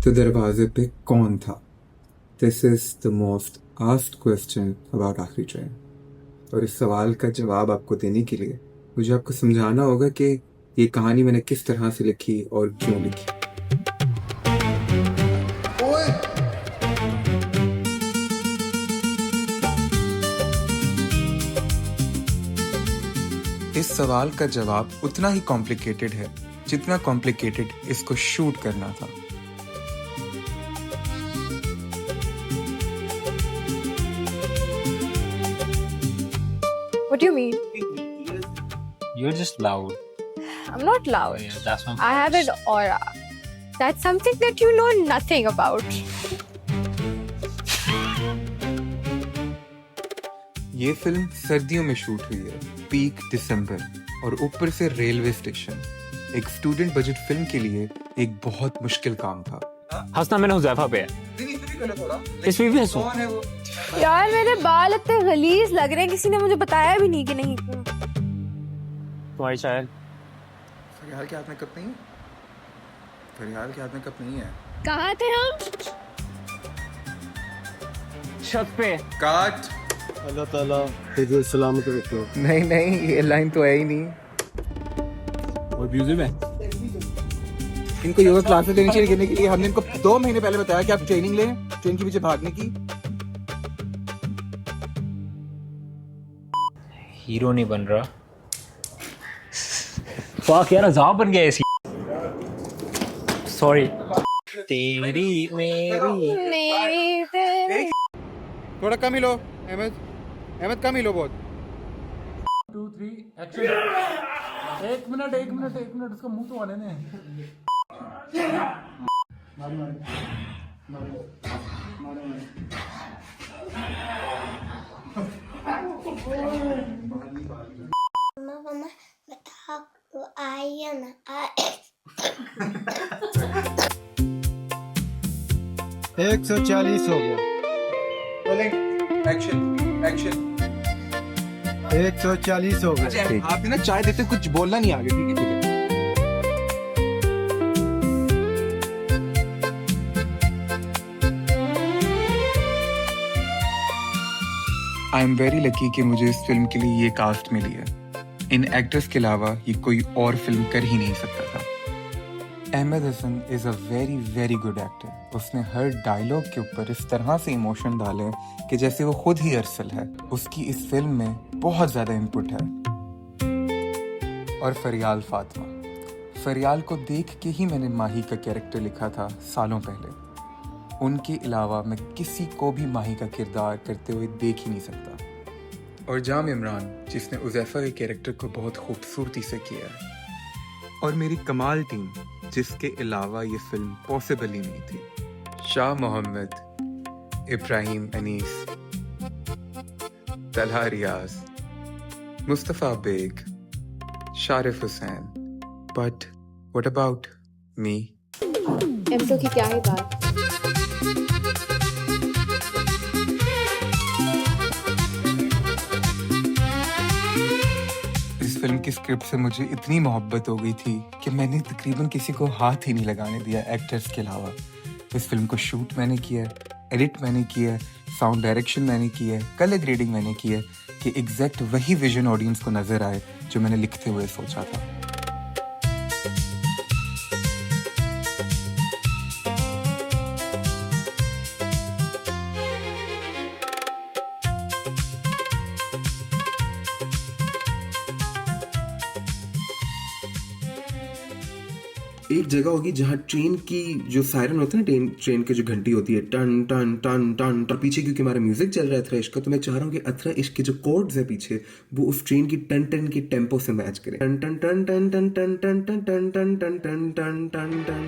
तो दरवाजे पे कौन था? This is the most asked question about आखिरी ट्रेन। और इस सवाल का जवाब आपको देने के लिए मुझे आपको समझाना होगा कि ये कहानी मैंने किस तरह से लिखी और क्यों लिखी। इस सवाल का जवाब उतना ही कॉम्प्लिकेटेड है जितना कॉम्प्लिकेटेड इसको शूट करना था। What do you mean? You're just loud. I'm not loud. Yeah, that's my I have an aura. That's something that you know nothing about. ये फिल्म सर्दियों में शूट हुई है, पीक दिसंबर, और ऊपर से रेलवे स्टेशन। एक स्टूडेंट बजट फिल्म के लिए एक बहुत मुश्किल काम था। हंसना मैंने हुज़ैफा पे है। इसमें भी हंसो। यार मेरे बाल इतने गलीज लग रहे हैं, किसी ने मुझे बताया भी नहीं कि नहीं। तुम्हारी चाय। फरियाल के हाथ में कप नहीं है? फरियाल के हाथ में कप नहीं है। कहाँ थे हम? छत पे। काट। अल्लाह ताला हिफज़ सलामत रखो। नहीं, ये लाइन तो है ही नहीं। और म्यूजिक है। इनको योगा क्लासेस लेनी चाहिए गिरने के लिए। हमने इनको 2 महीने पहले बताया कि आप ट्रेनिंग लें, ट्रेन के पीछे भागने की। हीरो नहीं बन रहा। फक यार, अज़ाब बन गया ऐसी। सॉरी। तेरी मेरी। थोड़ा कम ही लो अहमद कम ही लो बहुत। 2 3 एक्शन। एक मिनट उसका मुंह तो आने ने। मम्मा बताओ वो आई है ना 140 हो गया। एक्शन 140 हो गया। आप ना चाय देते कुछ बोलना नहीं आगे, ठीक है? आई एम वेरी लकी कि मुझे इस फिल्म के लिए ये कास्ट मिली है। इन एक्टर्स के अलावा ये कोई और फिल्म कर ही नहीं सकता था। Ahmad Hasan is a very very good actor. उसने हर डायलॉग के ऊपर इस तरह से इमोशन डाले कि जैसे वो खुद ही अरसल है। उसकी इस फिल्म में बहुत ज्यादा इनपुट है। और फरियाल फातिमा, फरियाल को देख के ही मैंने माही का कैरेक्टर लिखा था सालों पहले। उनके अलावा मैं किसी को भी माही का किरदार करते हुए देख ही नहीं सकता। और जाम इमरान, जिसने उज़ैफा के कैरेक्टर को बहुत खूबसूरती से किया है। और मेरी कमाल टीम, जिसके अलावा ये फिल्म पॉसिबल ही नहीं थी। Shah Mohammad, Ibrahim Anees, Talha Riyaz, Mustafa Baig, Sharif Hussain. But what about me? एमटो की क्या है बात? इस फिल्म की स्क्रिप्ट से मुझे इतनी मोहब्बत हो गई थी कि मैंने तकरीबन किसी को हाथ ही नहीं लगाने दिया एक्टर्स के अलावा। इस फिल्म को शूट मैंने किया है, एडिट मैंने किया है, साउंड डायरेक्शन मैंने किया है, कलर ग्रेडिंग मैंने किया है कि एग्जैक्ट वही विजन ऑडियंस को नजर आए जो मैंने लिखते हुए सोचा था। एक जगह होगी जहाँ ट्रेन की जो सायरन होता है ना, ट्रेन की जो घंटी होती है, टन टन टन टन टन, पीछे क्योंकि हमारा म्यूजिक चल रहा है अथरा इश्क का, तो मैं चाह रहा हूँ कि अथरा इश्क के जो कोड्स है पीछे वो उस ट्रेन की टन टन की टेम्पो से मैच करें। टन टन टन टन टन टन टन टन टन टन टन टन टन टन टन।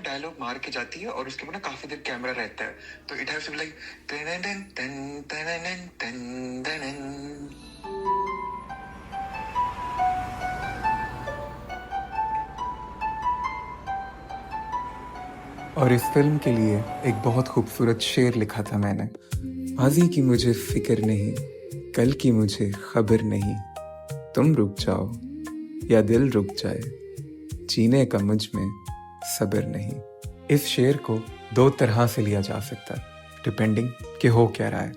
डायलॉग मार के जाती है और उसके बाद ना काफी देर कैमरा रहता है, तो it haves to be like टन टन टन टन टन टन। और इस फिल्म के लिए एक बहुत खूबसूरत शेर लिखा था मैंने। माजी की मुझे फिक्र नहीं, कल की मुझे खबर नहीं, तुम रुक जाओ या दिल रुक जाए, जीने का मुझ में सब्र नहीं। इस शेर को दो तरह से लिया जा सकता है, डिपेंडिंग कि हो क्या रहा है,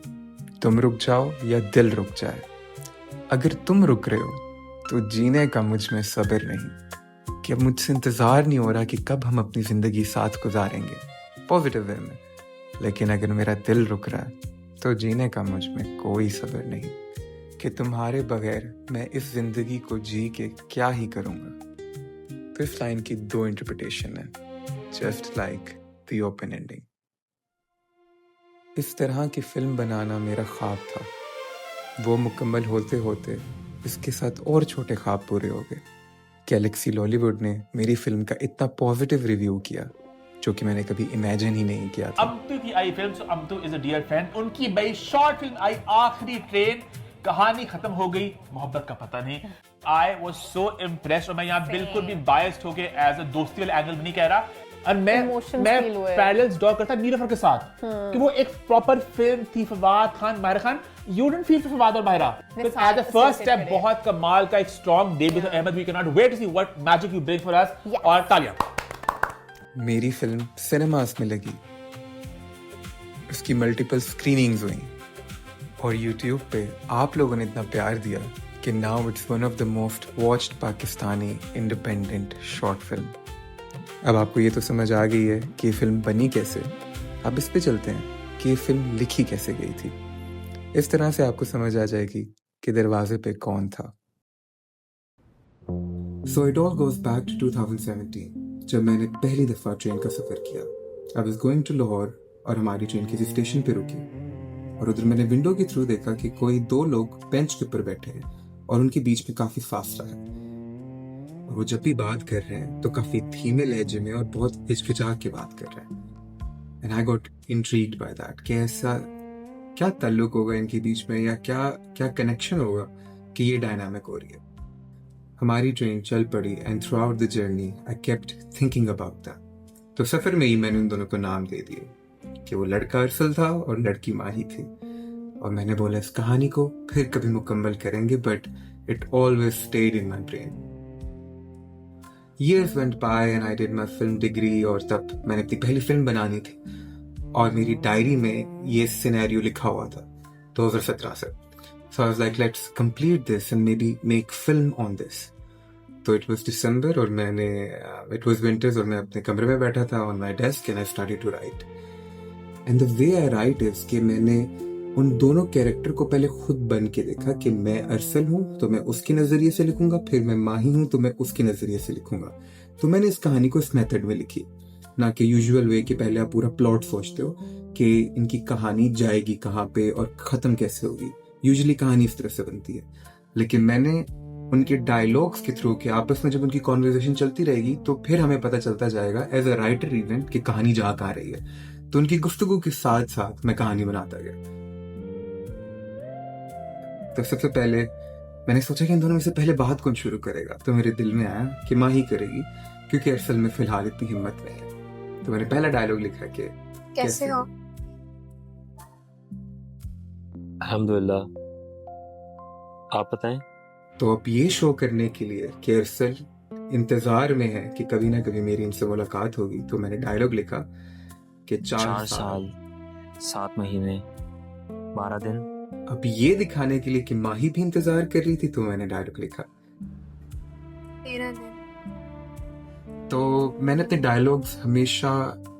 तुम रुक जाओ या दिल रुक जाए। अगर तुम रुक रहे हो तो जीने का मुझ में सब्र नहीं, कि अब मुझसे इंतज़ार नहीं हो रहा कि कब हम अपनी ज़िंदगी साथ गुजारेंगे, पॉजिटिव वे में। लेकिन अगर मेरा दिल रुक रहा है तो जीने का मुझ में कोई सब्र नहीं, कि तुम्हारे बगैर मैं इस ज़िंदगी को जी के क्या ही करूँगा। तो इस लाइन की दो इंटरप्रिटेशन है, just like the open ending. इस तरह की फिल्म बनाना मेरा ख्वाब था, वो मुकम्मल होते होते इसके साथ और छोटे ख्वाब पूरे हो गए। गैलेक्सी लॉलीवुड ने मेरी फिल्म का इतना पॉजिटिव रिव्यू किया जो कि मैंने कभी इमेजिन ही नहीं किया था। अब्दू की आई film, Abdu is a dear friend, उनकी बड़ी शॉर्ट फिल्म आई आखिरी ट्रेन, कहानी खत्म हो गई, मोहब्बत का पता नहीं। आई वाज सो इम्प्रेस्ड, और मैं यहाँ बिल्कुल भी बायस्ड होके एज अ दोस्ती वाले एंगल में नहीं कह रहा, और मैं पैरेलल्स ड्रॉ करता नीलोफर के साथ कि वो एक प्रॉपर फिल्म थी। Fawad Khan, Mahira Khan, you didn't feel Fawad और Mahira, as a first step बहुत कमाल का एक स्ट्रॉन्ग डेब्यू था Ahmad. We can not wait to see what magic you bring for us. और तालियां। मेरी फिल्म सिनेमास में लगी, उसकी मल्टीपल स्क्रीनिंग्स हुई और YouTube पे आप लोगों ने इतना प्यार दिया कि now it's one of the most watched Pakistani independent short film. अब आपको ये तो समझ आ गई है कि ये फिल्म बनी कैसे। अब इस पे चलते हैं कि ये फिल्म लिखी कैसे गई थी। इस तरह से आपको समझ आ जाएगी कि दरवाजे पे कौन था। So it all goes back to 2017, जब मैंने पहली दफ़ा ट्रेन का सफ़र किया। I was going to Lahore और हमारी ट्रेन किसी स्टेशन पे रुकी और उधर मैंने विंडो के थ्रू देखा कि कोई दो लोग बेंच के ऊपर बैठे हैं और उनके बीच में काफ़ी फासला है, और वो जब भी बात कर रहे हैं तो काफ़ी धीमे लहजे में और बहुत हिचकिचा के बात कर रहे हैं। And I got intrigued by that कि ऐसा क्या ताल्लुक होगा इनके बीच में, या क्या कनेक्शन होगा कि ये डायनामिक हो रही है। हमारी ट्रेन चल पड़ी and through out the journey I kept thinking about that. तो सफ़र में ही मैंने उन दोनों को नाम दे दिए कि वो लड़का अरसल था और लड़की माही थी, और मैंने बोला इस कहानी को फिर कभी मुकम्मल करेंगे, but it always stayed in my brain. Years went by and I did my film degree, और तब मैंने अपनी पहली फिल्म बनानी थी और मेरी डायरी में ये सिनेरियो लिखा हुआ था 2017 से। So I was like, let's complete this and maybe make film on this. तो it was December और मैंने it was winters और मैं अपने कमरे में बैठा था on my desk and I started to write. And the way I write is कि मैंने उन दोनों कैरेक्टर को पहले खुद बन के देखा कि मैं अरसल हूँ तो मैं उसके नज़रिए से लिखूंगा, फिर मैं माही हूँ तो मैं उसके नज़रिए से लिखूंगा। तो मैंने इस कहानी को इस मेथड में लिखी, ना कि यूजुअल वे कि पहले आप पूरा प्लॉट सोचते हो कि इनकी कहानी जाएगी कहाँ पे और ख़त्म कैसे होगी। यूजुअली कहानी इस तरह से बनती है, लेकिन मैंने उनके डायलॉग्स के थ्रू के आपस में जब उनकी कॉन्वर्सेशन चलती रहेगी तो फिर हमें पता चलता जाएगा एज अ राइटर इवेंट कि कहानी जा कहाँ रही है। तो उनकी गुफ्तगू के साथ साथ मैं कहानी बनाता गया। तो सबसे पहले मैंने सोचा कि इन दोनों में से पहले बात कौन शुरू करेगा, तो मेरे दिल में आया कि माँ ही करेगी, क्योंकि अरसल में फिलहाल इतनी हिम्मत नहीं है। तो मैंने पहला डायलॉग लिखा कि कैसे हो? अल्हम्दुलिल्लाह, आप बताएं। तो अब ये शो करने के लिए कि अरसल इंतजार में है कि कभी ना कभी मेरी इनसे मुलाकात होगी, तो मैंने डायलॉग लिखा कि 4 साल 7 महीने 12 दिन। अब ये दिखाने के लिए कि माही भी इंतजार कर रही थी, तो मैंने डायलॉग लिखा 13 दिन। तो मैंने अपने डायलॉग्स हमेशा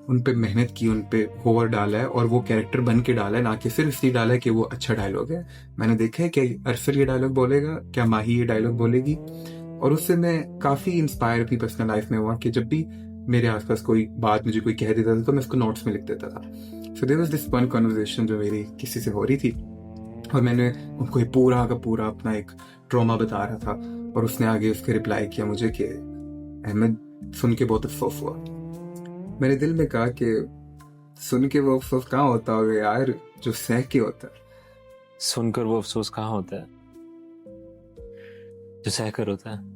उन पे मेहनत की, उन पे होवर डाला है और वो कैरेक्टर बन के डाला है, ना कि सिर्फ इसलिए डाला है कि वो अच्छा डायलॉग है। मैंने देखा है कि अरसल ये डायलॉग बोलेगा, क्या माही ये डायलॉग बोलेगी, और उससे मैं काफ़ी इंस्पायर भी पर्सनल लाइफ में हुआ कि जब भी मेरे आसपास कोई बात मुझे कोई कह देता था तो मैं उसको नोट्स में लिख देता था। So there was this one conversation जो मेरी किसी से हो रही थी, और मैंने उनको ये पूरा का पूरा अपना एक ट्रॉमा बता रहा था, और उसने आगे उसके रिप्लाई किया मुझे कि अहमद सुन के बहुत अफसोस हुआ। मेरे दिल में कहा कि सुन के वो अफसोस कहाँ होता होगा यार, जो सह के होता है। सुनकर वो अफसोस कहाँ होता है जो सहकर होता है।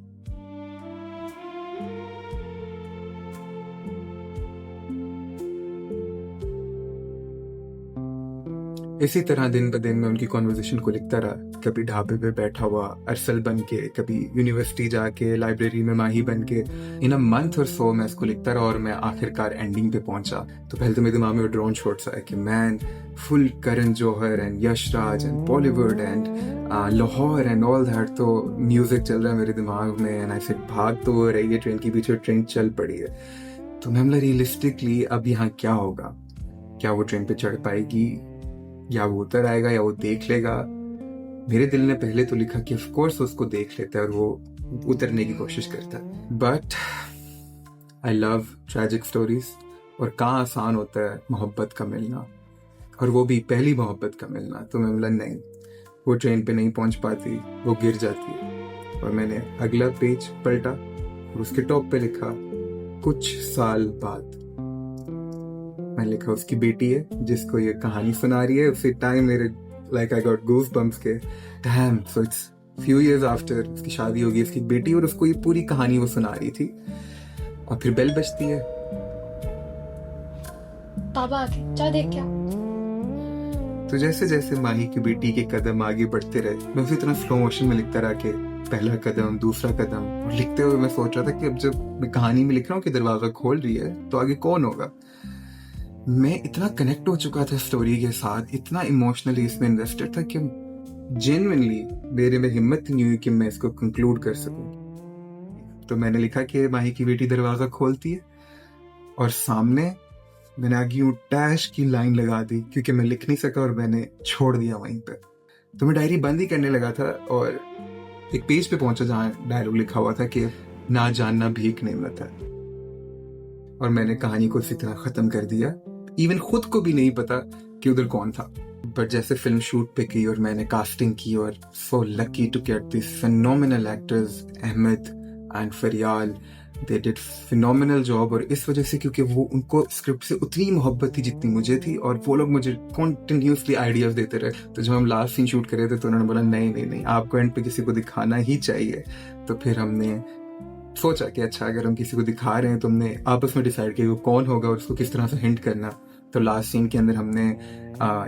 इसी तरह दिन ब दिन मैं उनकी कॉन्वर्जेशन को लिखता रहा, कभी ढाबे पे बैठा हुआ अरसल बन के, कभी यूनिवर्सिटी जाके लाइब्रेरी में माही बन के। इन अ मंथ और सो मैं इसको लिखता रहा और मैं आखिरकार एंडिंग पे पहुंचा। तो पहले तो मेरे दिमाग में ड्रोन शॉट्स आए कि man full Karan Johar and Yash Raj and Bollywood and Lahore and all that. तो म्यूजिक चल रहा है मेरे दिमाग में एंड आई सेड भाग तो हो रही है ट्रेन के पीछे, ट्रेन चल पड़ी है। तो मैं मतलब रियलिस्टिकली अब यहाँ क्या होगा, क्या वो ट्रेन पे चढ़ पाएगी या वो उतर आएगा या वो देख लेगा। मेरे दिल ने पहले तो लिखा कि ऑफ कोर्स उसको देख लेता है और वो उतरने की कोशिश करता है। But I love tragic stories और कहाँ आसान होता है मोहब्बत का मिलना, और वो भी पहली मोहब्बत का मिलना। तो मैं बोला नहीं, वो ट्रेन पे नहीं पहुंच पाती, वो गिर जाती है। और मैंने अगला पेज पलटा और उसके टॉप पे लिखा कुछ साल बाद। मैंने लिखा उसकी बेटी है जिसको ये कहानी सुना रही है। उसी टाइम मेरे like I got goose bumps के damn, so it's few years after उसकी शादी होगी, उसकी बेटी, और उसको ये पूरी कहानी वो सुना रही थी। और फिर बेल बजती है। पापा आके चाय देख क्या। तो जैसे जैसे माही की बेटी के कदम आगे बढ़ते रहे, मैं उसी तरह स्लो मोशन में लिखता रहा कि पहला कदम, दूसरा कदम। और लिखते हुए मैं सोच रहा था कि अब जब मैं कहानी में लिख रहा हूँ कि दरवाजा खोल रही है तो आगे कौन होगा। मैं इतना कनेक्ट हो चुका था स्टोरी के साथ, इतना इमोशनली इसमें इन्वेस्टेड था कि जेन्युइनली मेरे में हिम्मत नहीं हुई कि मैं इसको कंक्लूड कर सकूं। तो मैंने लिखा कि माही की बेटी दरवाजा खोलती है और सामने मैंने आगे यूं डैश की लाइन लगा दी क्योंकि मैं लिख नहीं सका और मैंने छोड़ दिया वहीं पे। तो मैं डायरी बंद ही करने लगा था और एक पेज पे पहुंचा जहां डायलॉग लिखा हुआ था कि ना जानना भी एक नेमत है। और मैंने कहानी को इसी तरह खत्म कर दिया, इवन खुद को भी नहीं पता कि उधर कौन था। बट जैसे फिल्म शूट पे की और मैंने कास्टिंग की और so lucky to get this phenomenal actors Ahmad and Fariyal, they did phenomenal job. और इस वजह से क्योंकि वो उनको स्क्रिप्ट से उतनी मोहब्बत थी जितनी मुझे थी, और वो लोग मुझे कॉन्टिन्यूसली आइडियाज देते रहे। तो जब हम लास्ट सीन शूट कर रहे थे तो उन्होंने बोला नहीं आपको एंड पे किसी को दिखाना ही चाहिए। तो फिर हमने सोचा कि अच्छा अगर हम किसी को दिखा रहे हैं तो हमने आपस में डिसाइड किया वो कौन होगा और उसको किस तरह से हिंट करना। तो लास्ट सीन के अंदर हमने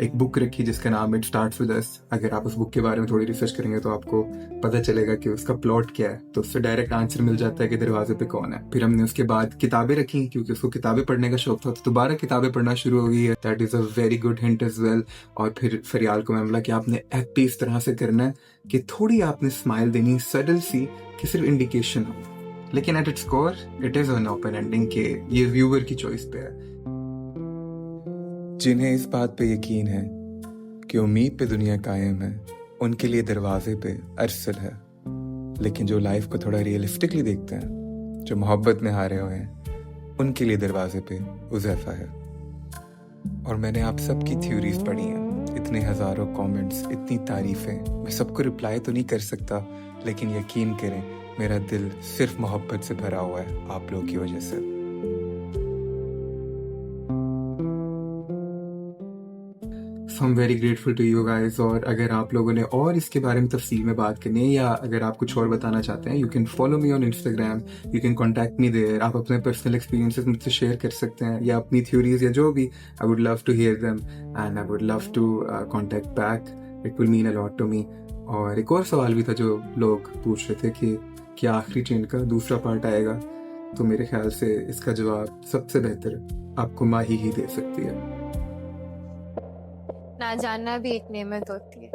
एक बुक रखी जिसका नाम इट स्टार्ट्स विद अस। अगर आप उस बुक के बारे में थोड़ी रिसर्च करेंगे तो आपको पता चलेगा कि उसका प्लॉट क्या है, तो उससे डायरेक्ट आंसर मिल जाता है कि दरवाजे पे कौन है। फिर हमने उसके बाद किताबें रखी क्योंकि उसको किताबें पढ़ने का शौक था, तो दोबारा किताबें पढ़ना शुरू हो गई है। That is a very good hint as well. और फिर फरियाल को मैं बोला कि आपने एपी इस तरह से करना है कि थोड़ी आपने स्माइल देनी, सडल सी, कि सिर्फ इंडिकेशन हो। लेकिन at its core it is an open ending के ये व्यूअर की चॉइस पे है। जिन्हें इस बात पे यकीन है कि उम्मीद पे दुनिया कायम है, उनके लिए दरवाजे पे अरसल है। लेकिन जो लाइफ को थोड़ा रियलिस्टिकली देखते हैं, जो मोहब्बत में हारे हुए हैं, उनके लिए दरवाजे पे उज़ैफा है। और मैंने आप सबकी थ्योरीज पढ़ी हैं, इतने हजारों कमेंट्स, इतनी तारीफें। मैं सबको रिप्लाई तो नहीं कर सकता, लेकिन यकीन करें मेरा दिल सिर्फ मोहब्बत से भरा हुआ है आप लोगों की वजह से। So I'm very grateful to you guys। और अगर आप लोगों ने और इसके बारे में तफसील में बात करनी है या अगर आप कुछ और बताना चाहते हैं, you can follow me on Instagram, you can contact me there. आप अपने पर्सनल एक्सपीरियंसेस मुझसे शेयर कर सकते हैं या अपनी थ्योरीज या जो भी। I would love to hear them and I would love to contact back. It will mean a lot to me. और एक और सवाल भी था जो लोग पूछ रहे थे कि क्या आखिरी ट्रेन का दूसरा पार्ट आएगा। तो मेरे ख्याल से इसका जवाब सबसे बेहतर आपको माही ही दे सकती है। ना जानना भी एक नेमत होती है।